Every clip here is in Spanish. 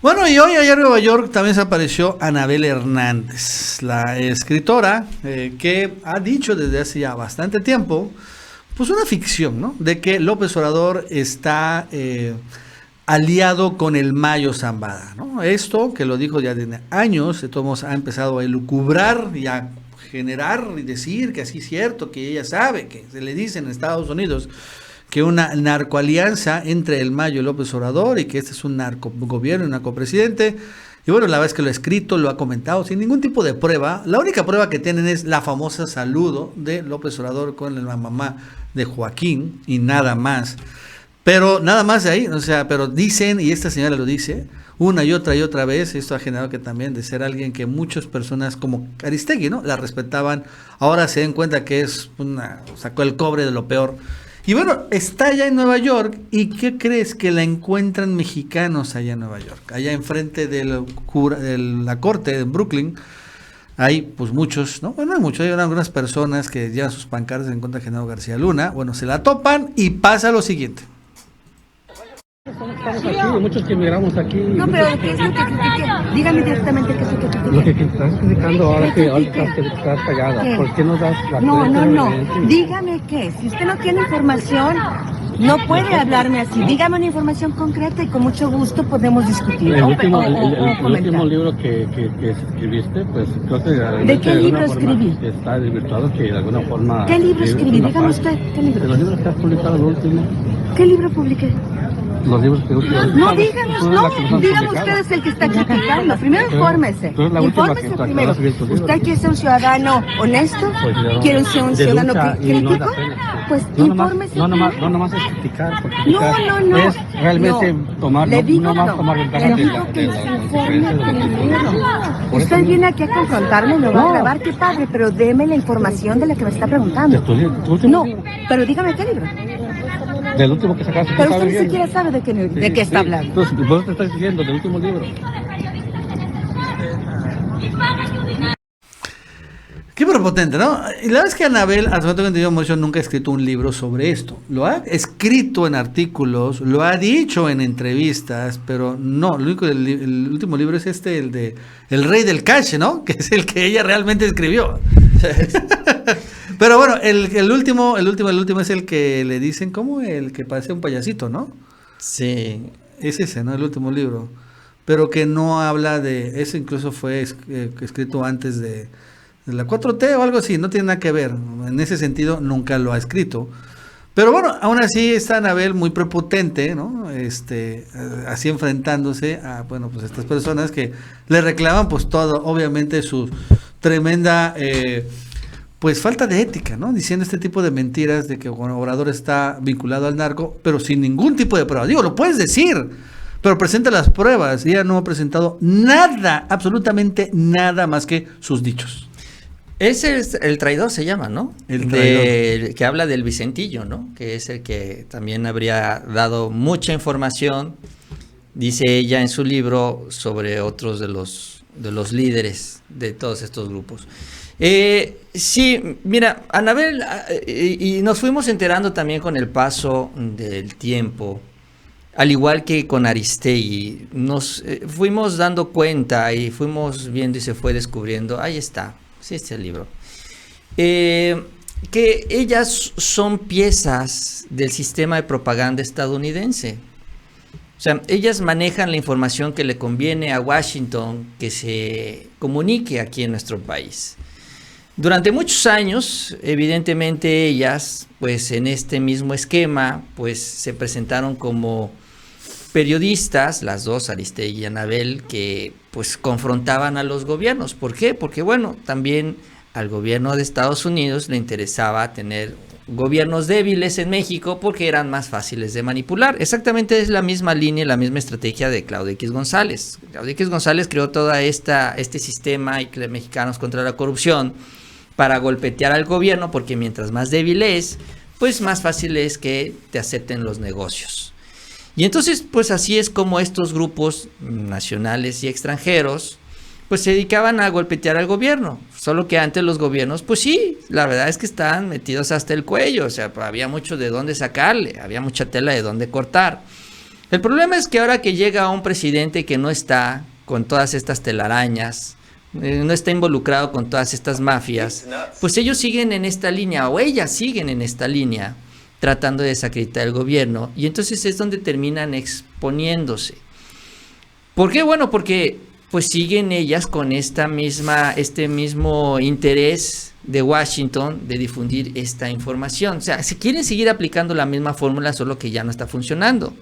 Bueno, y hoy allá en Nueva York también se apareció Anabel Hernández, la escritora que ha dicho desde hace ya bastante tiempo, pues una ficción, ¿no? De que López Obrador está aliado con el Mayo Zambada, ¿no? Esto, que lo dijo ya desde años, de todos modos ha empezado a elucubrar y a generar y decir que así es cierto, que ella sabe, que se le dice en Estados Unidos que una narcoalianza entre el Mayo y López Obrador y que este es un narcogobierno, un narcopresidente. Y bueno, la verdad es que lo ha escrito, lo ha comentado sin ningún tipo de prueba. La única prueba que tienen es la famosa saludo de López Obrador con la mamá de Joaquín y nada más. Pero nada más de ahí, o sea, pero dicen, y esta señora lo dice, una y otra vez, esto ha generado que también de ser alguien que muchas personas como Aristegui, ¿no? La respetaban, ahora se dan cuenta que es sacó el cobre de lo peor. Y bueno, está allá en Nueva York, ¿y qué crees? Que la encuentran mexicanos allá en Nueva York, allá enfrente de la corte en Brooklyn. Hay pues muchos, ¿no? Bueno, hay muchos, hay algunas personas que llevan sus pancartas en contra de Genaro García Luna. Bueno, se la topan y pasa lo siguiente. Estamos aquí, muchos que emigramos aquí. No, pero ¿qué es lo que critiqué? Dígame directamente qué es lo que critiqué. Lo que estás criticando ahora que estás callada. ¿Qué? ¿Por qué no das la No. Dígame qué. Si usted no tiene información, no puede hablarme así. Dígame una información concreta y con mucho gusto podemos discutir. El último libro que escribiste, pues creo que... ¿De qué libro escribí? Está desvirtuado, que de alguna forma... ¿Qué libro escribí? Dígame usted, ¿qué libro? De los libros que has publicado, el último. ¿Qué libro publiqué? Los libros que No, dígame usted es el que está criticando. Primero infórmese. Infórmese primero. ¿Usted quiere ser un ciudadano honesto? ¿Quiere ser un ciudadano crítico? Pues infórmese. No nomás es criticar. No. Es realmente tomar, no más tomar ventaja le digo que se informe primero. Usted viene aquí a confrontarme, me va a grabar, qué padre, pero deme la información de la que me está preguntando. No, pero dígame qué libro. Del último que sacaste. Pero usted ni siquiera sabe de qué está hablando. Entonces, vos te estás diciendo del último libro. Qué prepotente, ¿no? Y la verdad es que Anabel, hasta el momento que yo nunca ha escrito un libro sobre esto. Lo ha escrito en artículos, lo ha dicho en entrevistas, pero no, el último libro es el de El Rey del Cash, ¿no? Que es el que ella realmente escribió. Pero bueno, el último es el que le dicen, ¿cómo? El que parece un payasito, ¿no? Sí. Es ese, ¿no? El último libro. Pero que no habla de... Ese incluso fue escrito antes de la 4T o algo así, no tiene nada que ver. En ese sentido, nunca lo ha escrito. Pero bueno, aún así está Anabel muy prepotente, ¿no? Así enfrentándose a, bueno, pues estas personas que le reclaman pues todo, obviamente su tremenda... pues falta de ética, ¿no? Diciendo este tipo de mentiras de que Obrador está vinculado al narco, pero sin ningún tipo de prueba. Digo, lo puedes decir, pero presenta las pruebas. Y ella no ha presentado nada, absolutamente nada más que sus dichos. Ese es el traidor, se llama, ¿no? El traidor. Que habla del Vicentillo, ¿no? Que es el que también habría dado mucha información, dice ella en su libro, sobre otros de los líderes de todos estos grupos. Sí, mira, Anabel, y nos fuimos enterando también con el paso del tiempo, al igual que con Aristegui, nos fuimos dando cuenta y fuimos viendo y se fue descubriendo, ahí está, sí, este es el libro, que ellas son piezas del sistema de propaganda estadounidense. O sea, ellas manejan la información que le conviene a Washington que se comunique aquí en nuestro país. Durante muchos años, evidentemente ellas, pues en este mismo esquema, pues se presentaron como periodistas, las dos, Aristegui y Anabel, que pues confrontaban a los gobiernos. ¿Por qué? Porque bueno, también al gobierno de Estados Unidos le interesaba tener gobiernos débiles en México porque eran más fáciles de manipular. Exactamente es la misma línea, la misma estrategia de Claudio X González. Claudio X González creó todo este sistema y mexicanos contra la corrupción para golpetear al gobierno, porque mientras más débil es, pues más fácil es que te acepten los negocios. Y entonces, pues así es como estos grupos nacionales y extranjeros, pues se dedicaban a golpetear al gobierno. Solo que antes los gobiernos, pues sí, la verdad es que estaban metidos hasta el cuello, o sea, había mucho de dónde sacarle, había mucha tela de dónde cortar. El problema es que ahora que llega un presidente que no está con todas estas telarañas, no está involucrado con todas estas mafias, pues ellos siguen en esta línea, o ellas siguen en esta línea, tratando de desacreditar el gobierno, y entonces es donde terminan exponiéndose. ¿Por qué? Bueno, porque pues siguen ellas con este mismo interés de Washington de difundir esta información. O sea, se quieren seguir aplicando la misma fórmula, solo que ya no está funcionando.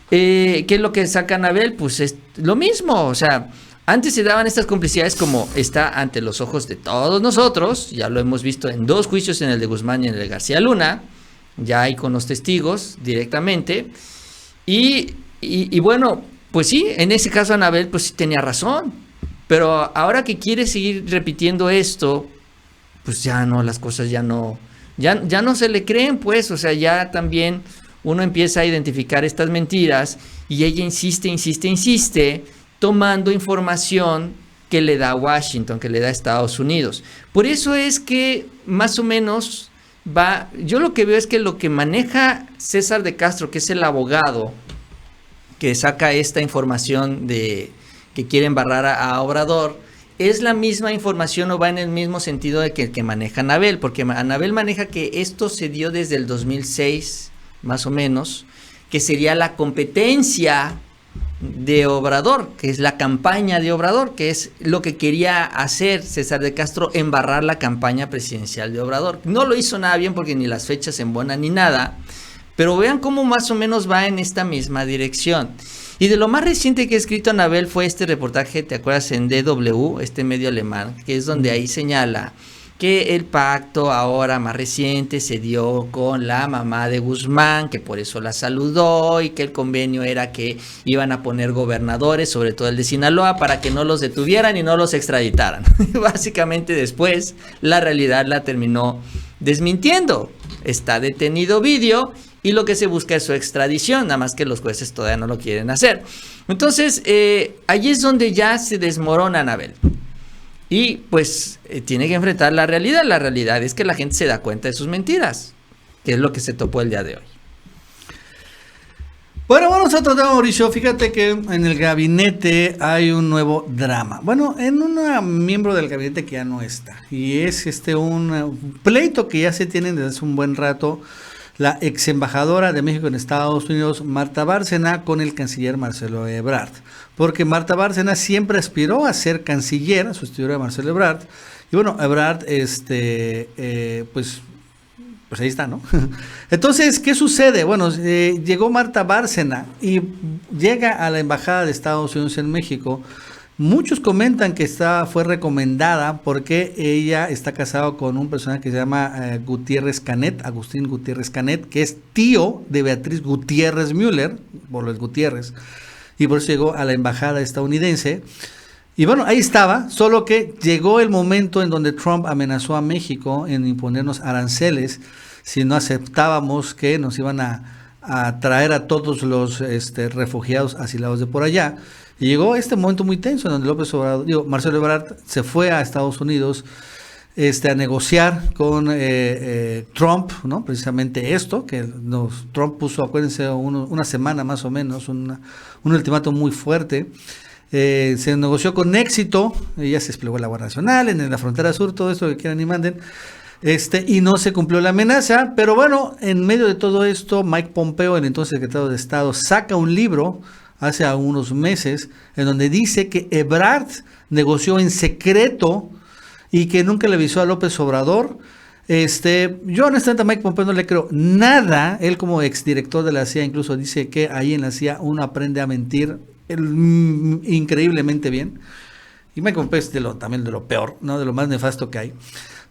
¿Qué es lo que saca Anabel? Pues es lo mismo, o sea, antes se daban estas complicidades como está ante los ojos de todos nosotros, ya lo hemos visto en 2 juicios, en el de Guzmán y en el de García Luna, ya hay con los testigos directamente, y bueno, pues sí, en ese caso Anabel pues sí tenía razón, pero ahora que quiere seguir repitiendo esto, pues ya no, las cosas ya no se le creen, pues, o sea, ya también uno empieza a identificar estas mentiras y ella insiste, tomando información que le da Washington, que le da Estados Unidos. Por eso es que más o menos yo lo que veo es que lo que maneja César de Castro, que es el abogado que saca esta información de que quiere embarrar a Obrador, es la misma información o va en el mismo sentido de que maneja Anabel, porque Anabel maneja que esto se dio desde el 2006, más o menos, que sería la competencia de Obrador, que es la campaña de Obrador, que es lo que quería hacer César de Castro, embarrar la campaña presidencial de Obrador. No lo hizo nada bien porque ni las fechas se embonan ni nada, pero vean cómo más o menos va en esta misma dirección. Y de lo más reciente que ha escrito Anabel fue este reportaje, ¿te acuerdas? En DW, este medio alemán, que es donde ahí señala que el pacto ahora más reciente se dio con la mamá de Guzmán, que por eso la saludó, y que el convenio era que iban a poner gobernadores, sobre todo el de Sinaloa, para que no los detuvieran y no los extraditaran. Básicamente después la realidad la terminó desmintiendo. Está detenido Ovidio y lo que se busca es su extradición, nada más que los jueces todavía no lo quieren hacer. Entonces, allí es donde ya se desmorona Anabel. Y pues tiene que enfrentar la realidad. La realidad es que la gente se da cuenta de sus mentiras, que es lo que se topó el día de hoy. Bueno, vamos a otro tema, Mauricio. Fíjate que en el gabinete hay un nuevo drama. Bueno, en un miembro del gabinete que ya no está. Y es un pleito que ya se tienen desde hace un buen rato la ex embajadora de México en Estados Unidos, Marta Bárcena, con el canciller Marcelo Ebrard. Porque Marta Bárcena siempre aspiró a ser canciller, sustituir a Marcelo Ebrard. Y bueno, Ebrard, pues ahí está, ¿no? Entonces, ¿qué sucede? Bueno, llegó Marta Bárcena y llega a la embajada de Estados Unidos en México. Muchos comentan que fue recomendada porque ella está casada con un personaje que se llama Agustín Gutiérrez Canet, que es tío de Beatriz Gutiérrez Müller, por los Gutiérrez, y por eso llegó a la embajada estadounidense. Y bueno, ahí estaba, solo que llegó el momento en donde Trump amenazó a México en imponernos aranceles si no aceptábamos que nos iban a traer a todos los refugiados asilados de por allá. Y llegó este momento muy tenso en donde Marcelo Ebrard se fue a Estados Unidos a negociar con Trump, ¿no? Precisamente esto, que Trump puso, acuérdense, una semana más o menos, un ultimátum muy fuerte. Se negoció con éxito, ya se desplegó la Guardia Nacional en la frontera sur, todo esto que quieran y manden, y no se cumplió la amenaza. Pero bueno, en medio de todo esto, Mike Pompeo, el entonces secretario de Estado, saca un libro hace unos meses en donde dice que Ebrard negoció en secreto y que nunca le avisó a López Obrador. Yo honestamente a Mike Pompeo no le creo nada. Él, como exdirector de la CIA, incluso dice que ahí en la CIA uno aprende a mentir increíblemente bien. Y Mike Pompeo es también de lo peor, ¿no? De lo más nefasto que hay.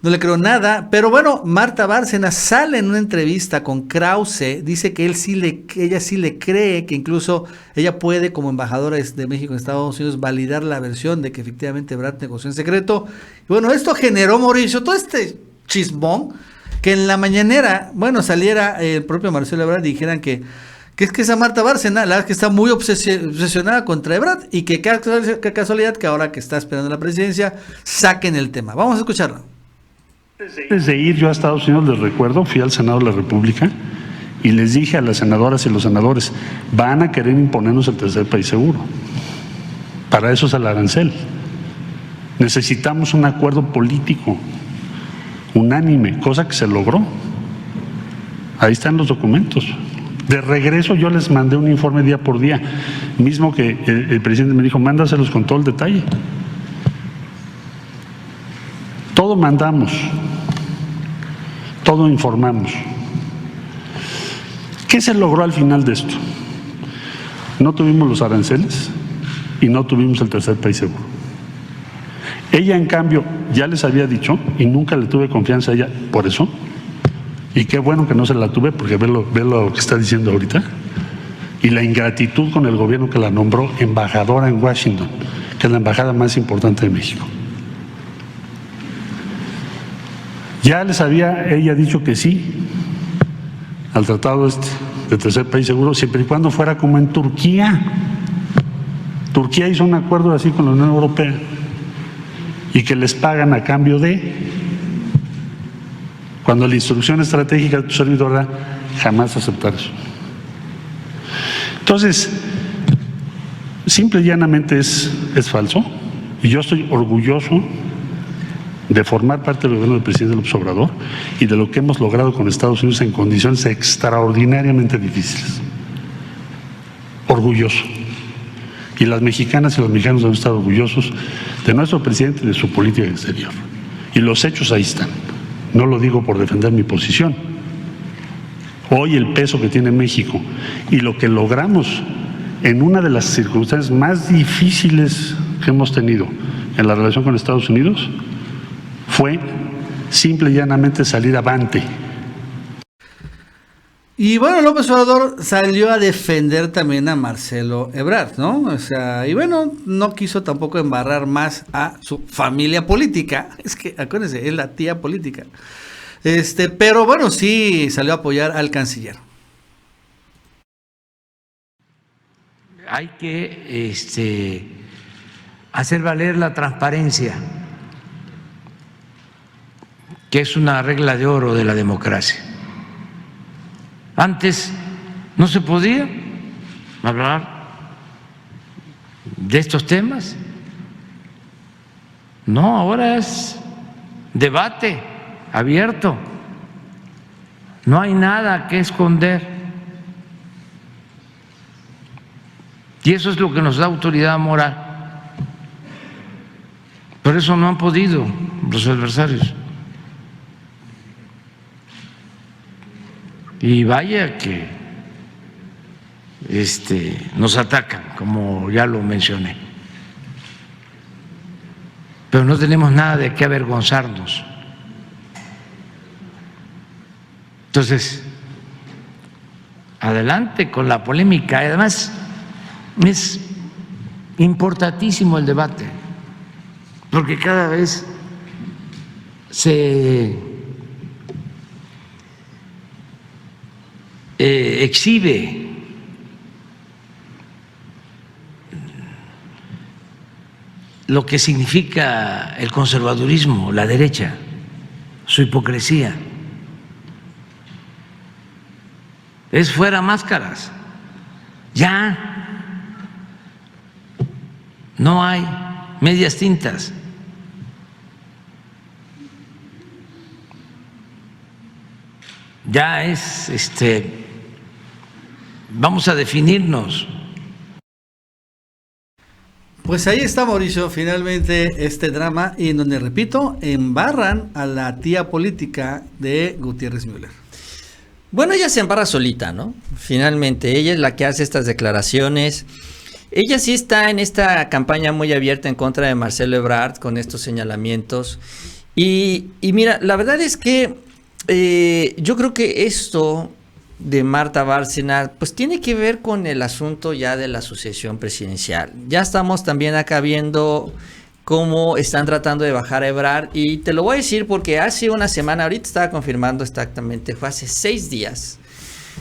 No le creo nada, pero bueno, Marta Bárcena sale en una entrevista con Krause, dice que ella sí le cree, que incluso ella puede, como embajadora de México en Estados Unidos, validar la versión de que efectivamente Ebrard negoció en secreto. Y bueno, esto generó, Mauricio, todo este chismón, que en la mañanera, bueno, saliera el propio Marcelo Ebrard y dijeran que es que esa Marta Bárcena, la verdad es que está muy obsesionada contra Ebrard, y que qué casualidad que ahora que está esperando la presidencia, saquen el tema. Vamos a escucharlo. Antes de ir yo a Estados Unidos, les recuerdo, fui al Senado de la República Y les dije a las senadoras y los senadores, van a querer imponernos el tercer país seguro. Para eso es el arancel. Necesitamos un acuerdo político unánime, cosa que se logró. Ahí están los documentos. De regreso yo les mandé un informe día por día, mismo que el presidente me dijo, mándaselos con todo el detalle. Todo mandamos, todo informamos. ¿Qué se logró al final de esto? No tuvimos los aranceles y no tuvimos el tercer país seguro. Ella, en cambio, ya les había dicho, y nunca le tuve confianza a ella por eso, y qué bueno que no se la tuve, porque ve lo que está diciendo ahorita, y la ingratitud con el gobierno que la nombró embajadora en Washington, que es la embajada más importante de México. Ya les había ella dicho que sí al tratado de tercer país seguro, siempre y cuando fuera como en Turquía. Turquía hizo un acuerdo así con la Unión Europea y que les pagan a cambio de, cuando la instrucción estratégica de tu servidor era jamás aceptar eso. Entonces, simple y llanamente es falso, y yo estoy orgulloso de formar parte del gobierno del presidente López Obrador y de lo que hemos logrado con Estados Unidos en condiciones extraordinariamente difíciles. Orgulloso. Y las mexicanas y los mexicanos deben estar orgullosos de nuestro presidente y de su política exterior. Y los hechos ahí están. No lo digo por defender mi posición. Hoy el peso que tiene México y lo que logramos en una de las circunstancias más difíciles que hemos tenido en la relación con Estados Unidos fue simple y llanamente salir avante. Y bueno, López Obrador salió a defender también a Marcelo Ebrard, ¿no? O sea, y bueno, no quiso tampoco embarrar más a su familia política. Es que, acuérdense, es la tía política. Pero bueno, sí salió a apoyar al canciller. Hay que hacer valer la transparencia, que es una regla de oro de la democracia. Antes no se podía hablar de estos temas. No, ahora es debate abierto. No hay nada que esconder. Y eso es lo que nos da autoridad moral. Por eso no han podido los adversarios. Y vaya que nos atacan, como ya lo mencioné. Pero no tenemos nada de qué avergonzarnos. Entonces, adelante con la polémica. Además, es importantísimo el debate, porque cada vez se exhibe lo que significa el conservadurismo, la derecha, su hipocresía. Es fuera máscaras. Ya no hay medias tintas. Ya es vamos a definirnos. Pues ahí está, Mauricio, finalmente este drama, y en donde, repito, embarran a la tía política de Gutiérrez Müller. Bueno, ella se embarra solita, ¿no? Finalmente, ella es la que hace estas declaraciones. Ella sí está en esta campaña muy abierta en contra de Marcelo Ebrard con estos señalamientos. Y mira, la verdad es que yo creo que esto de Marta Bárcena pues tiene que ver con el asunto ya de la sucesión presidencial. Ya estamos también acá viendo cómo están tratando de bajar a Ebrard, y te lo voy a decir porque hace una semana, ahorita estaba confirmando exactamente, fue hace 6 días,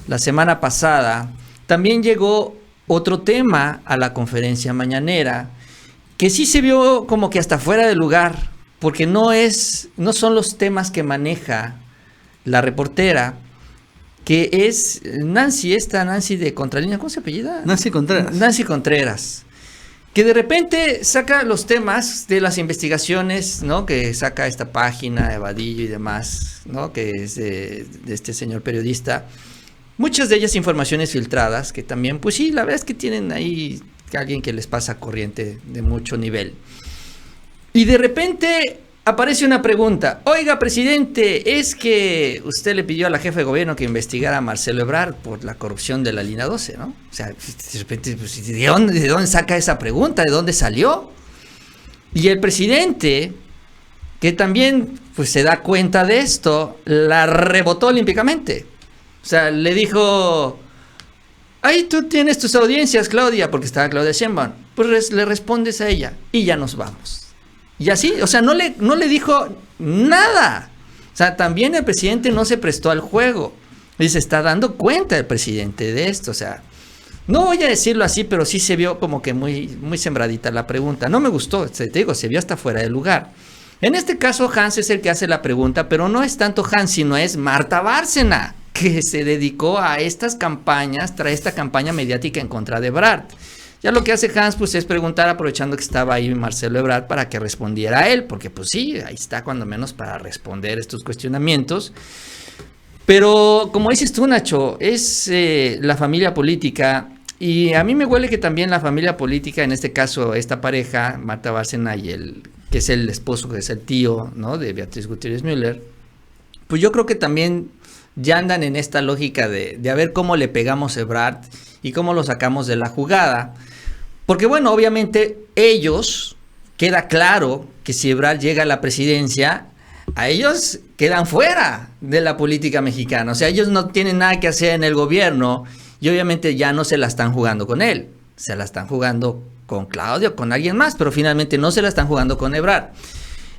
la semana pasada, también llegó otro tema a la conferencia mañanera que sí se vio como que hasta fuera de lugar, porque no son los temas que maneja la reportera, que es Nancy de Contralínea, ¿cómo se apellida? Nancy Contreras. Nancy Contreras, que de repente saca los temas de las investigaciones, ¿no? Que saca esta página de Vadillo y demás, ¿no? Que es de este señor periodista. Muchas de ellas informaciones filtradas, que también, pues sí, la verdad es que tienen ahí alguien que les pasa corriente de mucho nivel. Y de repente aparece una pregunta. Oiga, presidente, es que usted le pidió a la jefa de gobierno que investigara a Marcelo Ebrard por la corrupción de la línea 12, ¿no? O sea, de repente, pues, ¿de dónde saca esa pregunta? ¿De dónde salió? Y el presidente, que también pues se da cuenta de esto, la rebotó olímpicamente. O sea, le dijo, ahí tú tienes tus audiencias, Claudia, porque estaba Claudia Sheinbaum. Pues le respondes a ella y ya nos vamos. Y así, o sea, no le dijo nada. O sea, también el presidente no se prestó al juego. Y se está dando cuenta el presidente de esto. O sea, no voy a decirlo así, pero sí se vio como que muy, muy sembradita la pregunta. No me gustó, te digo, se vio hasta fuera de lugar. En este caso, Hans es el que hace la pregunta, pero no es tanto Hans, sino es Marta Bárcena, que se dedicó a estas campañas, trae esta campaña mediática en contra de Ebrard. Ya lo que hace Hans, pues, es preguntar, aprovechando que estaba ahí Marcelo Ebrard, para que respondiera a él, porque pues sí, ahí está cuando menos para responder estos cuestionamientos. Pero, como dices tú, Nacho, es la familia política, y a mí me huele que también la familia política, en este caso, esta pareja, Marta Bárcena y que es el esposo, que es el tío, ¿no?, de Beatriz Gutiérrez Müller, pues yo creo que también ya andan en esta lógica de a ver cómo le pegamos a Ebrard y cómo lo sacamos de la jugada. Porque bueno, obviamente ellos, queda claro que si Ebrard llega a la presidencia, a ellos quedan fuera de la política mexicana. O sea, ellos no tienen nada que hacer en el gobierno y obviamente ya no se la están jugando con él. Se la están jugando con Claudio, con alguien más, pero finalmente no se la están jugando con Ebrard.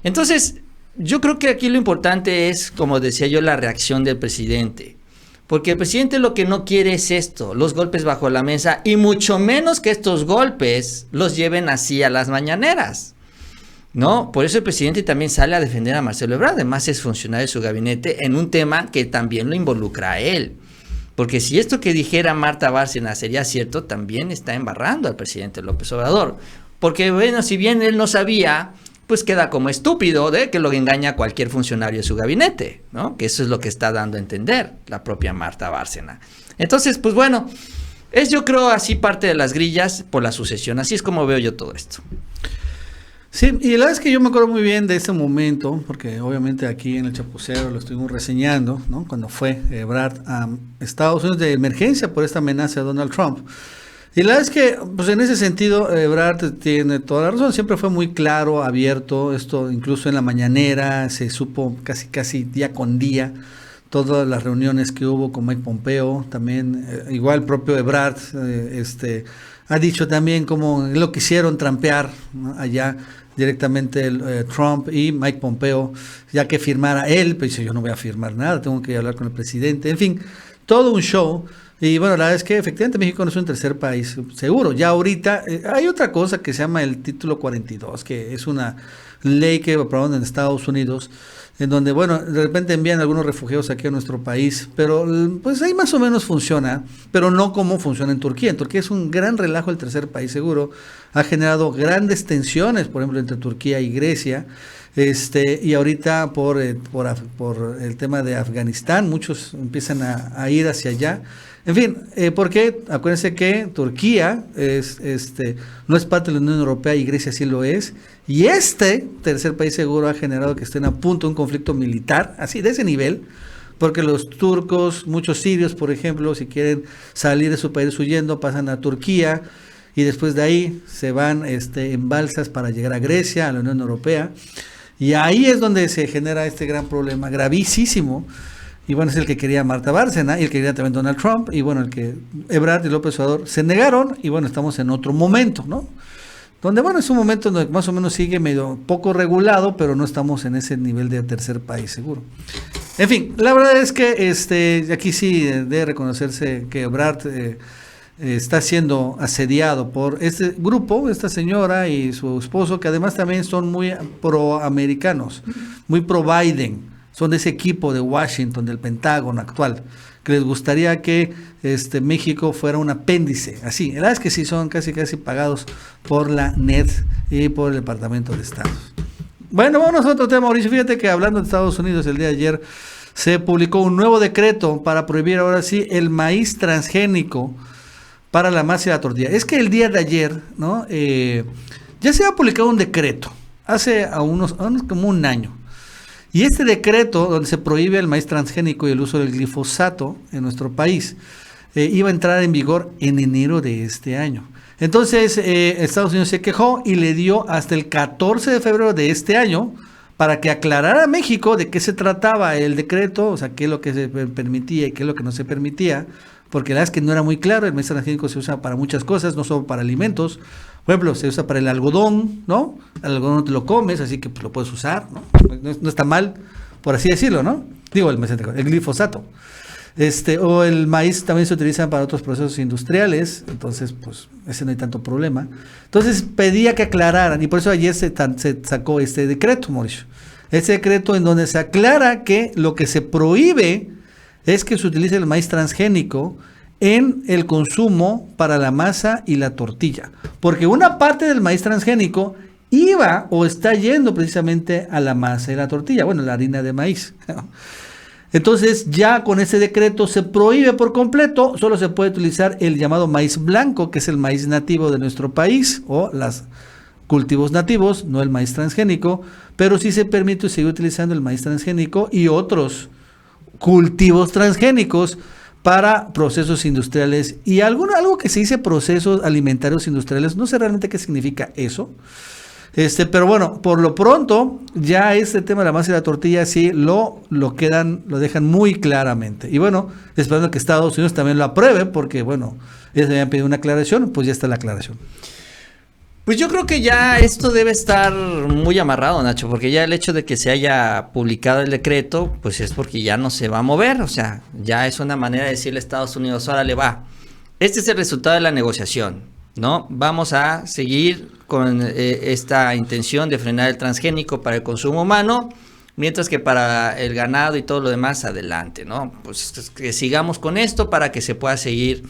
Entonces, yo creo que aquí lo importante es, como decía yo, la reacción del presidente. Porque el presidente lo que no quiere es esto, los golpes bajo la mesa, y mucho menos que estos golpes los lleven así a las mañaneras, ¿no? Por eso el presidente también sale a defender a Marcelo Ebrard, además es funcionario de su gabinete, en un tema que también lo involucra a él. Porque si esto que dijera Marta Bárcena sería cierto, también está embarrando al presidente López Obrador. Porque bueno, si bien él no sabía, pues queda como estúpido de que lo engaña cualquier funcionario de su gabinete, ¿no? Que eso es lo que está dando a entender la propia Marta Bárcena. Entonces, pues bueno, es yo creo así parte de las grillas por la sucesión. Así es como veo yo todo esto. Sí, y la verdad es que yo me acuerdo muy bien de ese momento, porque obviamente aquí en el Chapucero lo estuvimos reseñando, ¿no? Cuando fue Ebrard a Estados Unidos de emergencia por esta amenaza de Donald Trump. Y la verdad es que, pues en ese sentido, Ebrard tiene toda la razón, siempre fue muy claro, abierto, esto incluso en la mañanera se supo casi día con día, todas las reuniones que hubo con Mike Pompeo, también igual el propio Ebrard ha dicho también cómo lo quisieron trampear, ¿no?, allá directamente Trump y Mike Pompeo, ya que firmara él, pero dice, yo no voy a firmar nada, tengo que hablar con el presidente, en fin, todo un show. Y bueno, la verdad es que efectivamente México no es un tercer país seguro. Ya ahorita hay otra cosa que se llama el título 42, que es una ley que aprobaron en Estados Unidos, en donde, bueno, de repente envían algunos refugiados aquí a nuestro país, pero pues ahí más o menos funciona, pero no como funciona en Turquía. En Turquía es un gran relajo el tercer país seguro, ha generado grandes tensiones, por ejemplo, entre Turquía y Grecia, y ahorita por el tema de Afganistán, muchos empiezan a ir hacia allá. En fin, porque acuérdense que Turquía no es parte de la Unión Europea y Grecia sí lo es, y este tercer país seguro ha generado que estén a punto de un conflicto militar, así de ese nivel, porque los turcos, muchos sirios, por ejemplo, si quieren salir de su país huyendo, pasan a Turquía, y después de ahí se van en balsas para llegar a Grecia, a la Unión Europea, y ahí es donde se genera este gran problema, gravísimo. Y bueno, es el que quería Marta Bárcena y el que quería también Donald Trump, y bueno, el que Ebrard y López Obrador se negaron, y bueno, estamos en otro momento, ¿no? Donde, bueno, es un momento donde más o menos sigue medio poco regulado, pero no estamos en ese nivel de tercer país seguro. En fin, la verdad es que aquí sí debe reconocerse que Ebrard está siendo asediado por este grupo, esta señora y su esposo, que además también son muy pro-americanos, muy pro-Biden. son de ese equipo de Washington, del Pentágono actual, que les gustaría que México fuera un apéndice, así. La verdad es que sí, son casi pagados por la NED y por el Departamento de Estado. Bueno, vamos a otro tema, Mauricio. Fíjate que hablando de Estados Unidos, el día de ayer se publicó un nuevo decreto para prohibir ahora sí el maíz transgénico para la masa y la tortilla. Es que el día de ayer, ¿no? Ya se ha publicado un decreto, hace como un año. Y este decreto, donde se prohíbe el maíz transgénico y el uso del glifosato en nuestro país, iba a entrar en vigor en enero de este año. Entonces, Estados Unidos se quejó y le dio hasta el 14 de febrero de este año para que aclarara a México de qué se trataba el decreto, o sea, qué es lo que se permitía y qué es lo que no se permitía, porque la verdad es que no era muy claro. El maíz transgénico se usa para muchas cosas, no solo para alimentos. Por ejemplo, se usa para el algodón, ¿no? El algodón no te lo comes, así que pues, lo puedes usar, ¿no? No está mal, por así decirlo, ¿no? Digo, el glifosato. O el maíz también se utiliza para otros procesos industriales, entonces, pues, ese no hay tanto problema. Entonces, pedía que aclararan, y por eso ayer se sacó este decreto, Mauricio. Este decreto en donde se aclara que lo que se prohíbe es que se utilice el maíz transgénico en el consumo para la masa y la tortilla, porque una parte del maíz transgénico iba o está yendo precisamente a la masa y la tortilla, bueno, la harina de maíz. Entonces ya con ese decreto se prohíbe por completo, solo se puede utilizar el llamado maíz blanco, que es el maíz nativo de nuestro país, o los cultivos nativos, no el maíz transgénico, pero sí se permite seguir utilizando el maíz transgénico y otros cultivos transgénicos para procesos industriales y algo que se dice procesos alimentarios industriales. No sé realmente qué significa eso, pero bueno, por lo pronto ya este tema de la masa y la tortilla sí lo dejan muy claramente, y bueno, esperando que Estados Unidos también lo apruebe, porque bueno, ellos habían pedido una aclaración, pues ya está la aclaración. Pues yo creo que ya esto debe estar muy amarrado, Nacho, porque ya el hecho de que se haya publicado el decreto, pues es porque ya no se va a mover, o sea, ya es una manera de decirle a Estados Unidos, órale va, este es el resultado de la negociación, ¿no? Vamos a seguir con esta intención de frenar el transgénico para el consumo humano, mientras que para el ganado y todo lo demás, adelante, ¿no? Pues que sigamos con esto para que se pueda seguir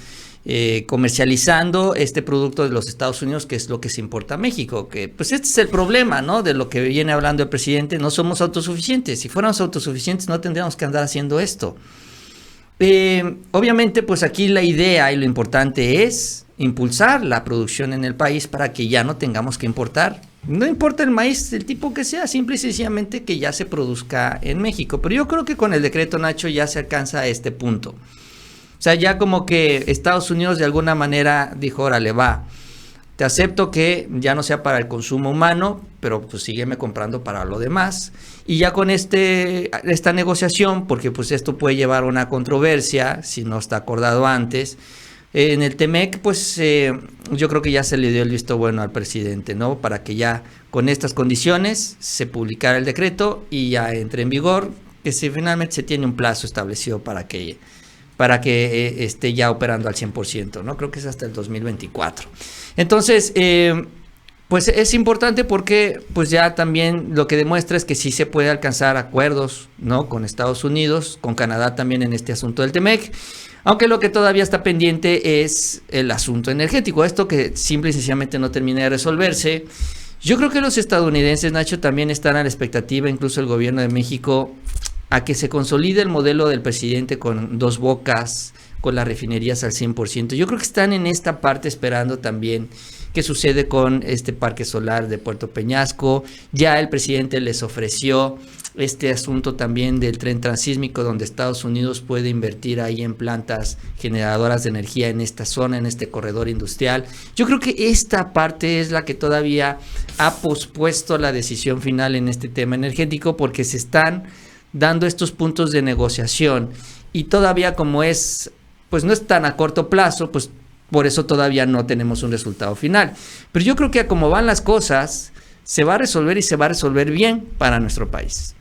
comercializando este producto de los Estados Unidos, que es lo que se importa a México, que pues este es el problema, ¿no? De lo que viene hablando el presidente, no somos autosuficientes. Si fuéramos autosuficientes no tendríamos que andar haciendo esto. Obviamente, pues aquí la idea y lo importante es impulsar la producción en el país para que ya no tengamos que importar. No importa el maíz, el tipo que sea, simple y sencillamente que ya se produzca en México. Pero yo creo que con el decreto, Nacho, ya se alcanza a este punto. O sea, ya como que Estados Unidos de alguna manera dijo, órale, va, te acepto que ya no sea para el consumo humano, pero pues sígueme comprando para lo demás. Y ya con esta negociación, porque pues esto puede llevar a una controversia, si no está acordado antes, en el TEMEC, pues yo creo que ya se le dio el visto bueno al presidente, ¿no? Para que ya con estas condiciones se publicara el decreto y ya entre en vigor, que finalmente se tiene un plazo establecido para que esté ya operando al 100%, ¿no? Creo que es hasta el 2024. Entonces, pues es importante porque pues ya también lo que demuestra es que sí se puede alcanzar acuerdos, ¿no? Con Estados Unidos, con Canadá también en este asunto del TEMEC, aunque lo que todavía está pendiente es el asunto energético, esto que simple y sencillamente no termina de resolverse. Yo creo que los estadounidenses, Nacho, también están a la expectativa, incluso el gobierno de México, a que se consolide el modelo del presidente con Dos Bocas, con las refinerías al 100%. Yo creo que están en esta parte esperando también qué sucede con este parque solar de Puerto Peñasco. Ya el presidente les ofreció este asunto también del tren transísmico, donde Estados Unidos puede invertir ahí en plantas generadoras de energía en esta zona, en este corredor industrial. Yo creo que esta parte es la que todavía ha pospuesto la decisión final en este tema energético, porque se están dando estos puntos de negociación y todavía como es, pues no es tan a corto plazo, pues por eso todavía no tenemos un resultado final. Pero yo creo que a como van las cosas, se va a resolver y se va a resolver bien para nuestro país.